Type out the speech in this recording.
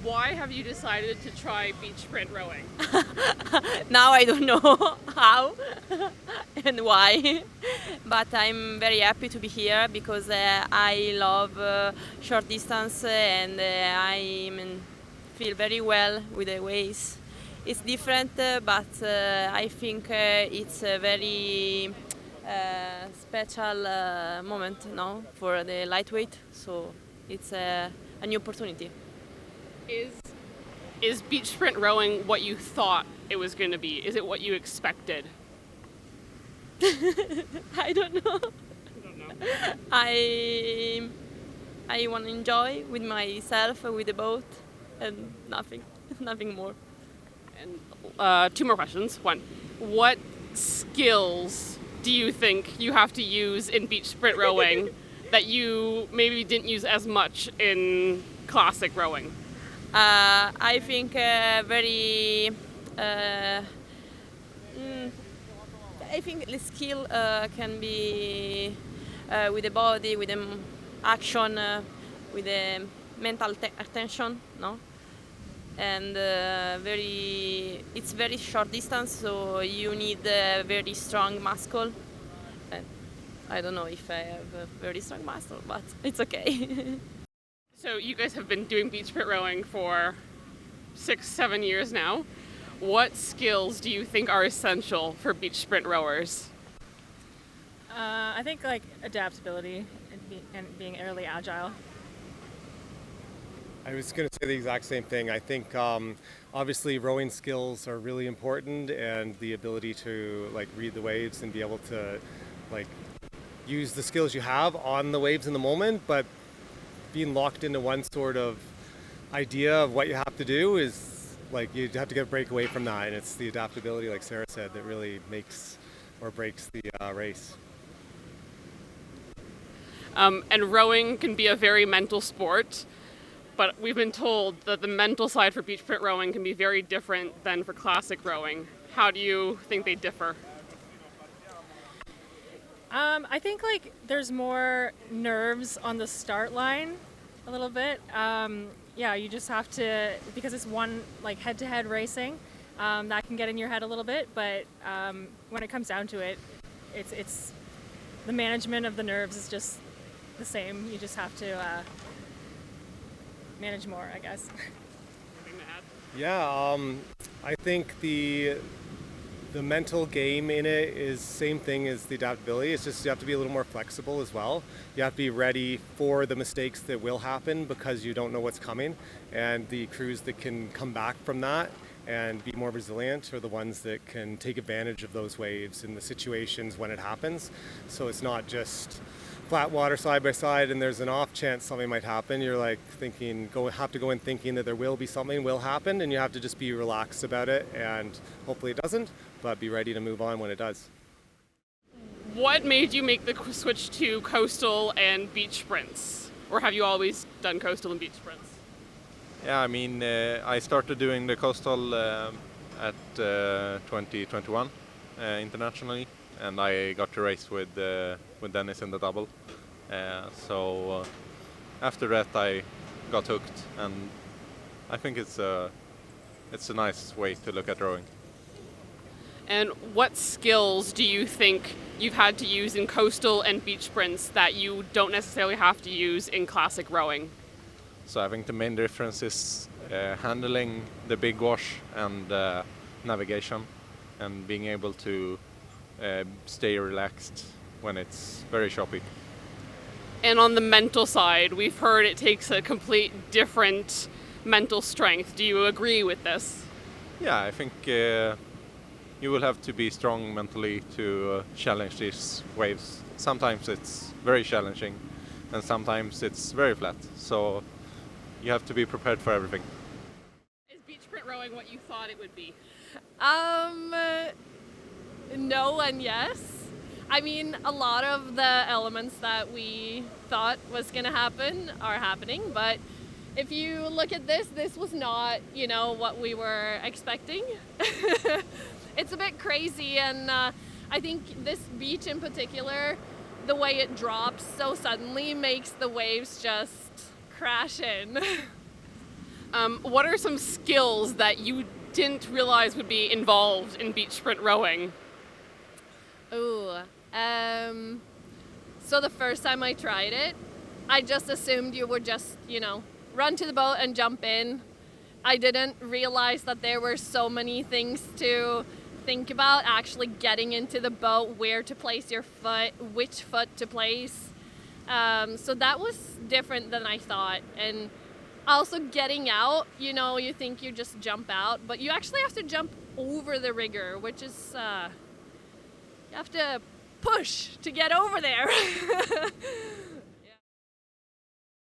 Why have you decided to try beach sprint rowing? Now I don't know how and why, but I'm very happy to be here because I love short distance and feel very well with the waves. It's different, but I think it's a very special moment now for the lightweight. So it's a new opportunity. Is is beach sprint rowing what you thought it was going to be? Is it what you expected? I don't know. I don't know. I I want to enjoy with myself with the boat and nothing, nothing more. And two more questions. One, what skills do you think you have to use in beach sprint rowing that you maybe didn't use as much in classic rowing? I think very. Uh, mm, I think the skill can be with the body, with the action, with the mental attention, no? And it's very short distance, so you need a very strong muscle. And I don't know if I have a very strong muscle, but it's okay. So you guys have been doing beach sprint rowing for 6, 7 years now. What skills do you think are essential for beach sprint rowers? I think like adaptability and being really agile. I was going to say the exact same thing. I think obviously rowing skills are really important, and the ability to like read the waves and be able to like use the skills you have on the waves in the moment, but being locked into one sort of idea of what you have to do is like you have to get a break away from that, and it's the adaptability, like Sarah said, that really makes or breaks the race. And rowing can be a very mental sport, but we've been told that the mental side for beach sprint rowing can be very different than for classic rowing. How do you think they differ? I think like there's more nerves on the start line a little bit. Yeah, you just have to, because it's one like head-to-head racing, that can get in your head a little bit. But when it comes down to it, it's the management of the nerves is just the same. You just have to manage more, I guess. Yeah, I think the mental game in it is same thing as the adaptability. It's just you have to be a little more flexible as well. You have to be ready for the mistakes that will happen because you don't know what's coming, and the crews that can come back from that and be more resilient are the ones that can take advantage of those waves in the situations when it happens. So it's not just flat water side by side and there's an off chance something might happen. You're like thinking, have to go in thinking that there will be something will happen, and you have to just be relaxed about it, and hopefully it doesn't, but be ready to move on when it does. What made you make the switch to coastal and beach sprints? Or have you always done coastal and beach sprints? Yeah, I mean, I started doing the coastal at 2021 internationally, and I got to race with Dennis in the double. So after that, I got hooked, and I think it's a nice way to look at rowing. And what skills do you think you've had to use in coastal and beach sprints that you don't necessarily have to use in classic rowing? So I think the main difference is handling the big wash and navigation, and being able to stay relaxed when it's very choppy. And on the mental side, we've heard it takes a complete different mental strength. Do you agree with this? Yeah, I think you will have to be strong mentally to challenge these waves. Sometimes it's very challenging, and sometimes it's very flat. So you have to be prepared for everything. Is beach sprint rowing what you thought it would be? No and yes. I mean, a lot of the elements that we thought was going to happen are happening, but if you look at this was not, what we were expecting. It's a bit crazy, and I think this beach in particular, the way it drops so suddenly makes the waves just crash in. What are some skills that you didn't realize would be involved in beach sprint rowing? Ooh. So the first time I tried it, I just assumed you would just, run to the boat and jump in. I didn't realize that there were so many things to think about, actually getting into the boat, where to place your foot, which foot to place. So that was different than I thought. And also getting out, you think you just jump out, but you actually have to jump over the rigger, which is, you have to push to get over there.